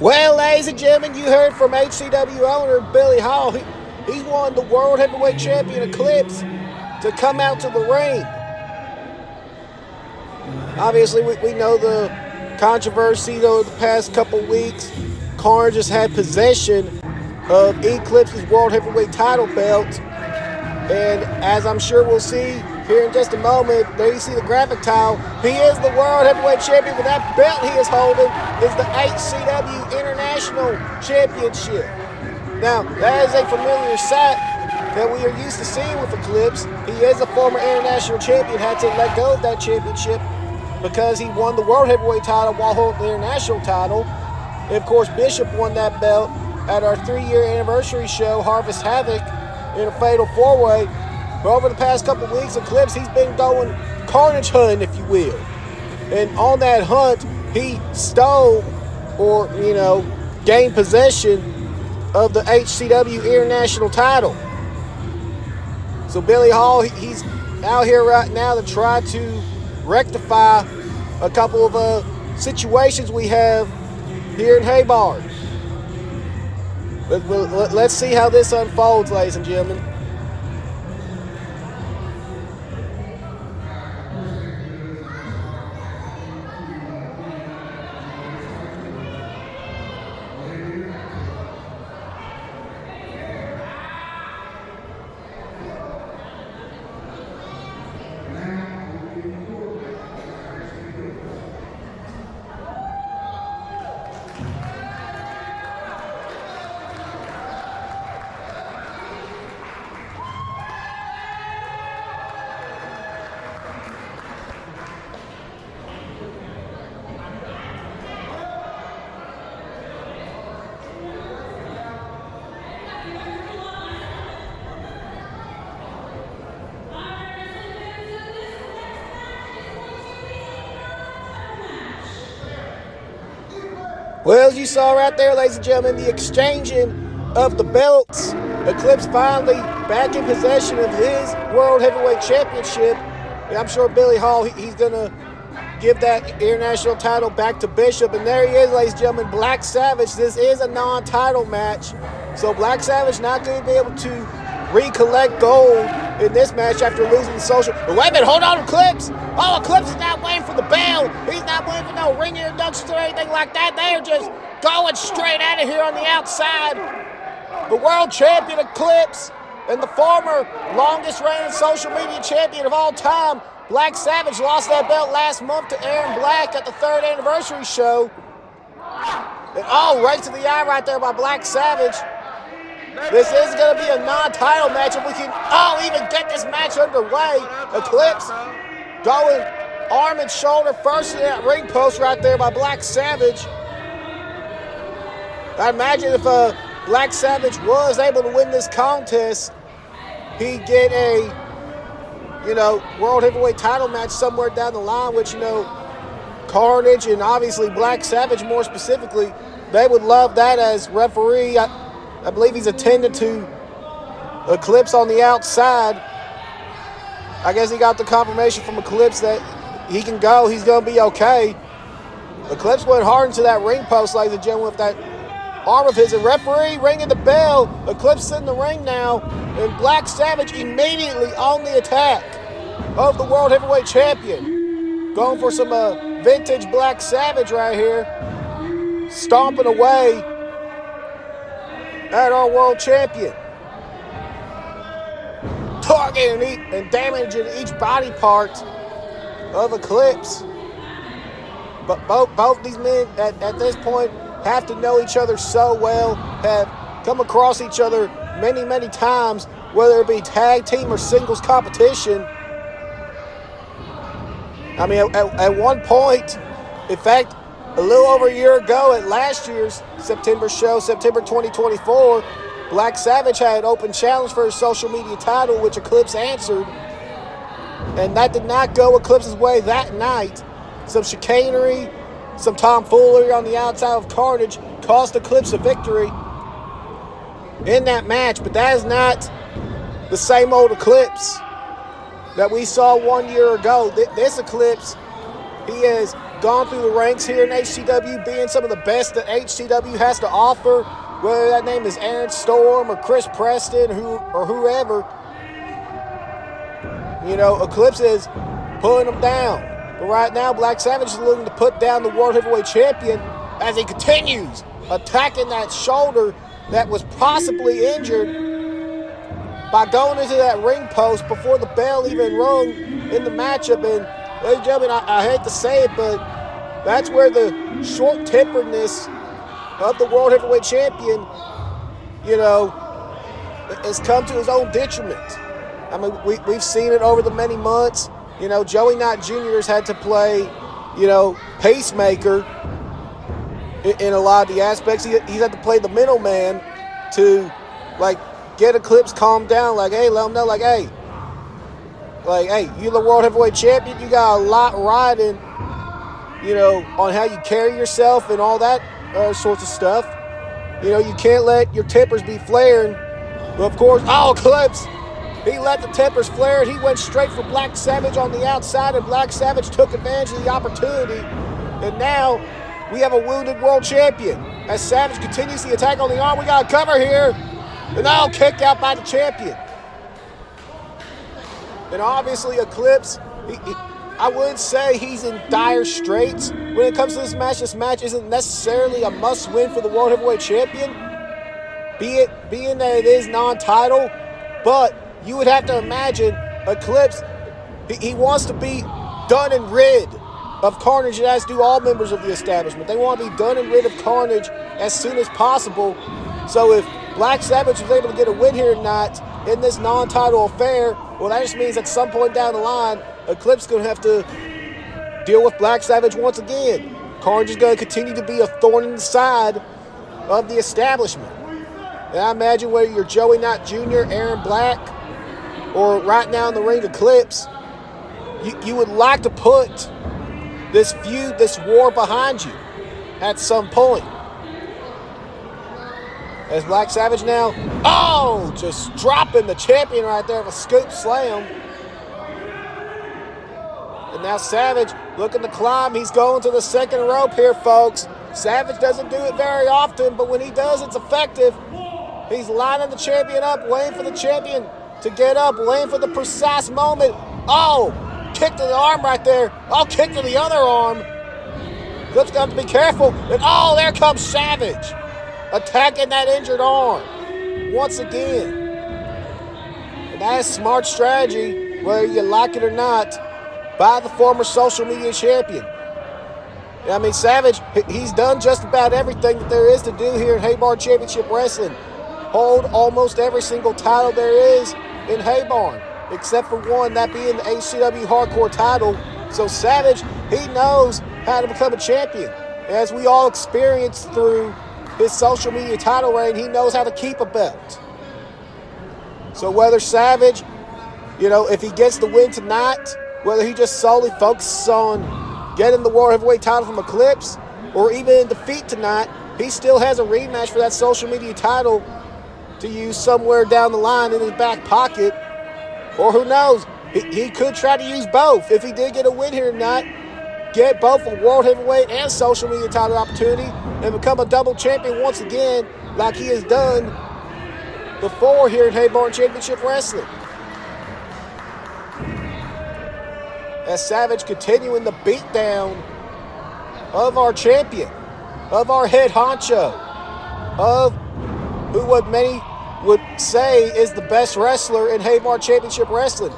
Well, ladies and gentlemen, you heard from HCW owner Billy Hall. He's won the World Heavyweight Champion Eclipse to come out to the ring. Obviously, we know the controversy over the past couple weeks. Carnage has had possession of Eclipse's World Heavyweight title belt. And as I'm sure we'll see here in just a moment, there you see the graphic tile. He is the World Heavyweight Champion, but that belt he is holding is the HCW International Championship. Now, that is a familiar sight that we are used to seeing with Eclipse. He is a former international champion, had to let go of that championship because he won the World Heavyweight title while holding the international title. And of course, Bishop won that belt at our 3-year anniversary show, Harvest Havoc, in a fatal 4-way. But over the past couple weeks, Eclipse, he's been going carnage hunting, if you will. And on that hunt, he stole or, gained possession of the HCW International title. So Billy Hall, he's out here right now to try to rectify a couple of situations we have here in Haybar. Let's see how this unfolds, ladies and gentlemen. Well, as you saw right there, ladies and gentlemen, the exchanging of the belts. Eclipse finally back in possession of his World Heavyweight Championship. And I'm sure Billy Hall, he's going to give that international title back to Bishop. And there he is, ladies and gentlemen, Black Savage. This is a non-title match. So Black Savage not going to be able to recollect gold in this match after losing the social. But wait a minute, hold on, Eclipse. Oh, Eclipse is not waiting for the bell. He's not waiting for no ring introductions or anything like that. They are just going straight out of here on the outside. The world champion Eclipse and the former longest reigning social media champion of all time, Black Savage, lost that belt last month to Aaron Black at the 3rd anniversary show. And right to the eye right there by Black Savage. This is going to be a non-title match if we can even get this match underway. Eclipse going arm and shoulder first in that ring post right there by Black Savage. I imagine if Black Savage was able to win this contest, he'd get a, World Heavyweight title match somewhere down the line, which, Carnage and obviously Black Savage more specifically, they would love that as referee. I believe he's attended to Eclipse on the outside. I guess he got the confirmation from Eclipse that he can go. He's going to be okay. Eclipse went hard into that ring post, ladies and gentlemen, with that arm of his. And referee ringing the bell. Eclipse in the ring now. And Black Savage immediately on the attack of the World Heavyweight Champion. Going for some vintage Black Savage right here. Stomping away at our world champion. Targeting and damaging each body part of Eclipse. But both these men at this point have to know each other so well, have come across each other many, many times, whether it be tag team or singles competition. I mean, at one point, in fact, a little over a year ago at last year's September show, September 2024, Black Savage had an open challenge for his social media title, which Eclipse answered. And that did not go Eclipse's way that night. Some chicanery, some tomfoolery on the outside of Carnage cost Eclipse a victory in that match. But that is not the same old Eclipse that we saw 1 year ago. This Eclipse, he is gone through the ranks here in HCW, being some of the best that HCW has to offer, whether that name is Aaron Storm or Chris Preston or whoever. You know, Eclipse is pulling them down. But right now, Black Savage is looking to put down the World Heavyweight Champion as he continues attacking that shoulder that was possibly injured by going into that ring post before the bell even rung in the matchup. And ladies and gentlemen, I hate to say it, but that's where the short-temperedness of the World Heavyweight Champion, you know, has come to his own detriment. I mean, we've seen it over the many months. You know, Joey Knight Jr. has had to play, you know, pacemaker in a lot of the aspects. He's had to play the middleman to, like, get Eclipse calmed down. Like, hey, let him know, like, hey, you're the World Heavyweight Champion. You got a lot riding, you know, on how you carry yourself and all that sorts of stuff. You know, you can't let your tempers be flaring. But, of course, Eclipse, he let the tempers flare. He went straight for Black Savage on the outside, and Black Savage took advantage of the opportunity. And now we have a wounded world champion. As Savage continues the attack on the arm, we got a cover here. And kicked out by the champion. And obviously Eclipse, I wouldn't say he's in dire straits when it comes to this match. This match isn't necessarily a must-win for the World Heavyweight Champion, being that it is non-title. But you would have to imagine Eclipse, he wants to be done and rid of Carnage, and as do all members of the establishment. They want to be done and rid of Carnage as soon as possible. So if Black Savage was able to get a win here tonight in this non-title affair, well, that just means at some point down the line, Eclipse is going to have to deal with Black Savage once again. Carnage is going to continue to be a thorn in the side of the establishment. And I imagine whether you're Joey Knight Jr., Aaron Black, or right now in the ring Eclipse, you would like to put this feud, this war behind you at some point. As Black Savage now, just dropping the champion right there with a scoop slam. And now Savage looking to climb. He's going to the second rope here, folks. Savage doesn't do it very often, but when he does, it's effective. He's lining the champion up, waiting for the champion to get up, waiting for the precise moment. Kick to the arm right there. Kick to the other arm. Eclipse got to be careful. And there comes Savage, attacking that injured arm once again. And that is smart strategy, whether you like it or not, by the former social media champion. I mean, Savage, he's done just about everything that there is to do here in Haybarn Championship Wrestling. Hold almost every single title there is in Haybarn, except for one, that being the HCW Hardcore title. So Savage, he knows how to become a champion. As we all experienced through his social media title reign, he knows how to keep a belt. So whether Savage, if he gets the win tonight, whether he just solely focuses on getting the World Heavyweight title from Eclipse, or even in defeat tonight, he still has a rematch for that social media title to use somewhere down the line in his back pocket. Or who knows, he could try to use both. If he did get a win here tonight, get both a World Heavyweight and social media title opportunity and become a double champion once again, like he has done before here in Haybarn Championship Wrestling. As Savage continuing the beatdown of our champion, of our head honcho, of who what many would say is the best wrestler in Haybarn Championship Wrestling.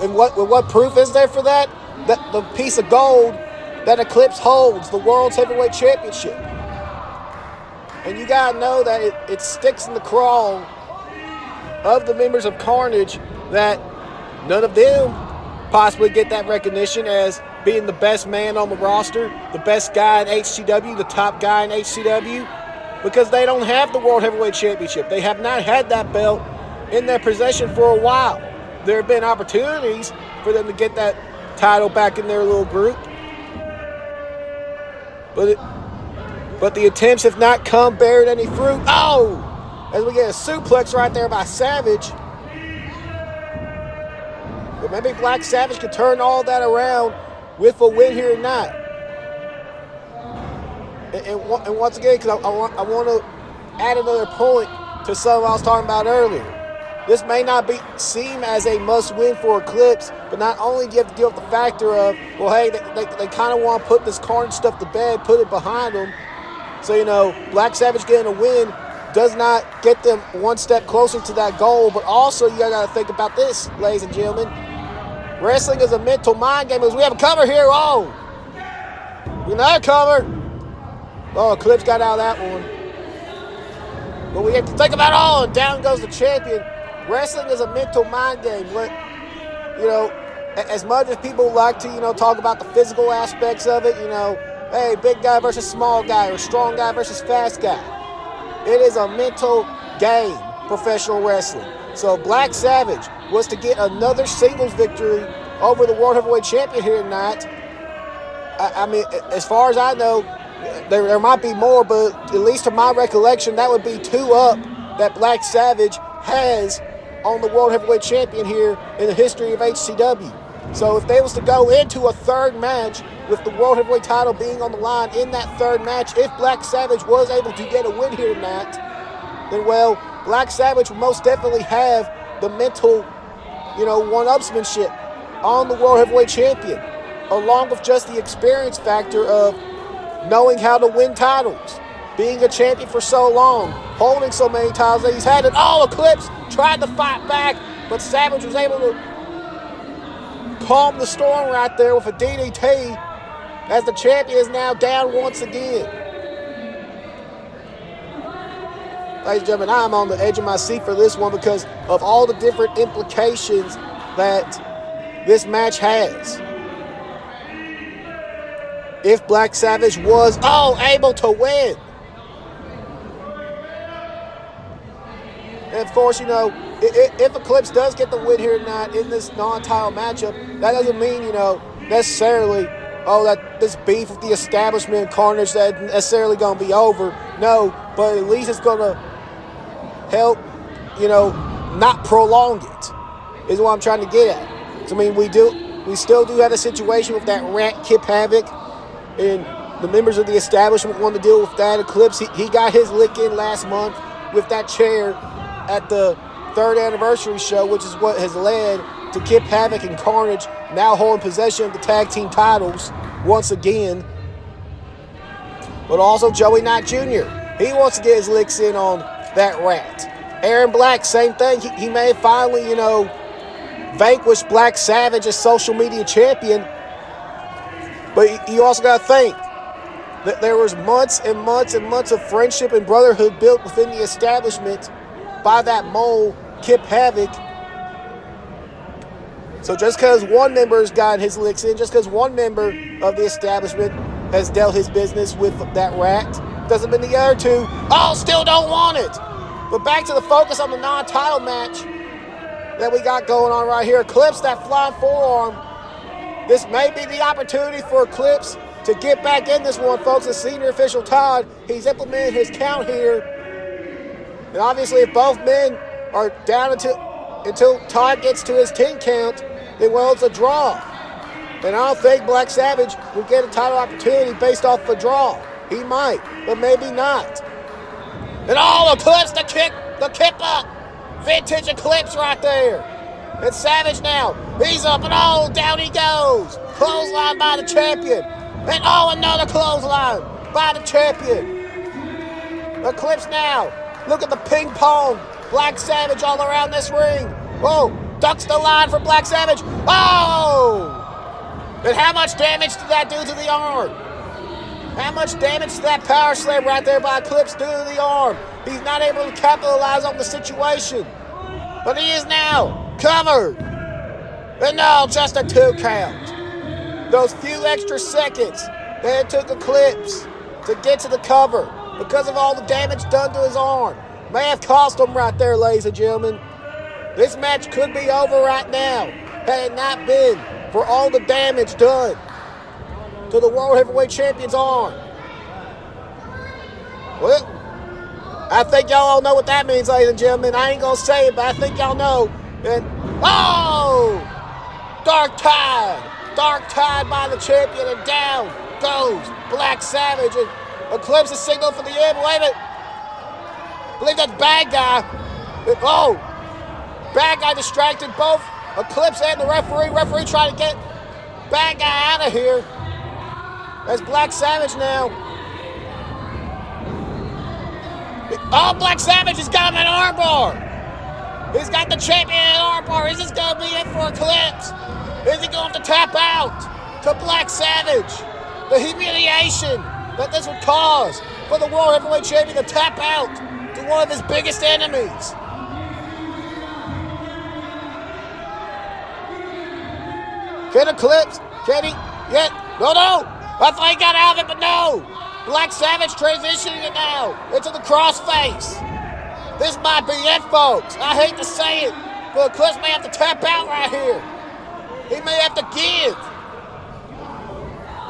And what proof is there for that? That the piece of gold that Eclipse holds, the World's Heavyweight Championship. And you gotta know that it sticks in the craw of the members of Carnage that none of them possibly get that recognition as being the best man on the roster, the best guy in HCW, the top guy in HCW, because they don't have the World Heavyweight Championship. They have not had that belt in their possession for a while. There have been opportunities for them to get that title back in their little group, but the attempts have not come bearing any fruit. As we get a suplex right there by Savage. But maybe Black Savage could turn all that around with a win here tonight. And once again, because I want to add another point to something I was talking about earlier. This may not seem as a must-win for Eclipse, but not only do you have to deal with the factor of, well, hey, they kind of want to put this Carnage stuff to bed, put it behind them. So, Black Savage getting a win does not get them one step closer to that goal, but also you got to think about this, ladies and gentlemen. Wrestling is a mental mind game. We have a cover here. Oh, we not a cover. Oh, Eclipse got out of that one. But we have to think about and down goes the champion. Wrestling is a mental mind game. As much as people like to, talk about the physical aspects of it, hey, big guy versus small guy or strong guy versus fast guy. It is a mental game, professional wrestling. So Black Savage was to get another singles victory over the World Heavyweight Champion here tonight. I mean, as far as I know, there might be more, but at least to my recollection, that would be 2 up that Black Savage has on the World Heavyweight Champion here in the history of HCW. So if they was to go into a third match with the World Heavyweight title being on the line in that third match, if Black Savage was able to get a win here tonight, then, well, Black Savage would most definitely have the mental, one-upsmanship on the World Heavyweight Champion, along with just the experience factor of knowing how to win titles, being a champion for so long, holding so many titles that he's had it all. Eclipse tried to fight back, but Savage was able to calm the storm right there with a DDT as the champion is now down once again. Ladies and gentlemen, I'm on the edge of my seat for this one because of all the different implications that this match has. If Black Savage was able to win. And of course, if Eclipse does get the win here tonight in this non-title matchup, that doesn't mean, necessarily, that this beef with the establishment and Carnage that necessarily going to be over. No, but at least it's going to help, not prolong it, is what I'm trying to get at. So, I mean, we still do have a situation with that rat Kip Havoc, and the members of the establishment want to deal with that. Eclipse, he got his lick in last month with that chair at the 3rd anniversary show, which is what has led to Kip Havoc and Carnage now holding possession of the tag team titles once again. But also Joey Knight Jr., he wants to get his licks in on that rat. Aaron Black, same thing. He may have finally, vanquished Black Savage as social media champion. But you also got to think that there was months and months and months of friendship and brotherhood built within the establishment by that mole, Kip Havoc. So just because one member has gotten his licks in, just because one member of the establishment has dealt his business with that rat, doesn't mean the other two, still don't want it. But back to the focus on the non-title match that we got going on right here. Eclipse, that flying forearm. This may be the opportunity for Eclipse to get back in this one, folks. As senior official Todd, he's implemented his count here. And obviously, if both men are down until Todd gets to his 10 count, then, well, it's a draw. And I don't think Black Savage will get a title opportunity based off a draw. He might, but maybe not. And Eclipse, the kick up. Vintage Eclipse right there. And Savage now, he's up and down he goes. Clothesline by the champion. And another clothesline by the champion. Eclipse now, look at the ping pong. Black Savage all around this ring. Ducks the line for Black Savage. And how much damage did that do to the arm? How much damage did that power slam right there by Eclipse do to the arm? He's not able to capitalize on the situation. But he is now covered. And now just a 2 count. Those few extra seconds that it took Eclipse to get to the cover because of all the damage done to his arm may have cost him right there, ladies and gentlemen. This match could be over right now had it not been for all the damage done to the World Heavyweight Champion's arm. Well, I think y'all all know what that means, ladies and gentlemen. I ain't going to say it, but I think y'all know. And, Dark Tide by the champion, and down goes Black Savage. Eclipse is signaled for the end. Wait a minute. I believe that's Bad Guy. Oh, Bad Guy distracted both Eclipse and the referee. Referee trying to get Bad Guy out of here. That's Black Savage now. Oh, Black Savage has got him in armbar. He's got the champion in armbar. Is this going to be it for Eclipse? Is he going to tap out to Black Savage? The humiliation that this would cause for the World Heavyweight Champion to tap out to one of his biggest enemies. Can Eclipse? Can he? Yeah. No. I thought he got out of it, but no. Black Savage transitioning it now into the crossface. This might be it, folks. I hate to say it, but Eclipse may have to tap out right here. He may have to give.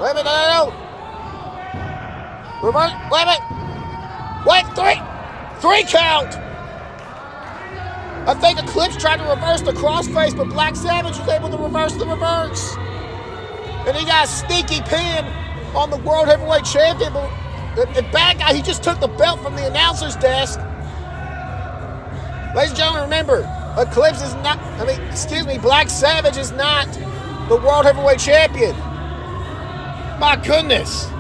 Wait a minute, no. Reverse, wait a minute. Wait, three count. I think Eclipse tried to reverse the crossface, but Black Savage was able to reverse the reverse. And he got a sneaky pin on the World Heavyweight Champion. But the Bad Guy, he just took the belt from the announcer's desk. Ladies and gentlemen, remember, Black Savage is not the World Heavyweight Champion. My goodness.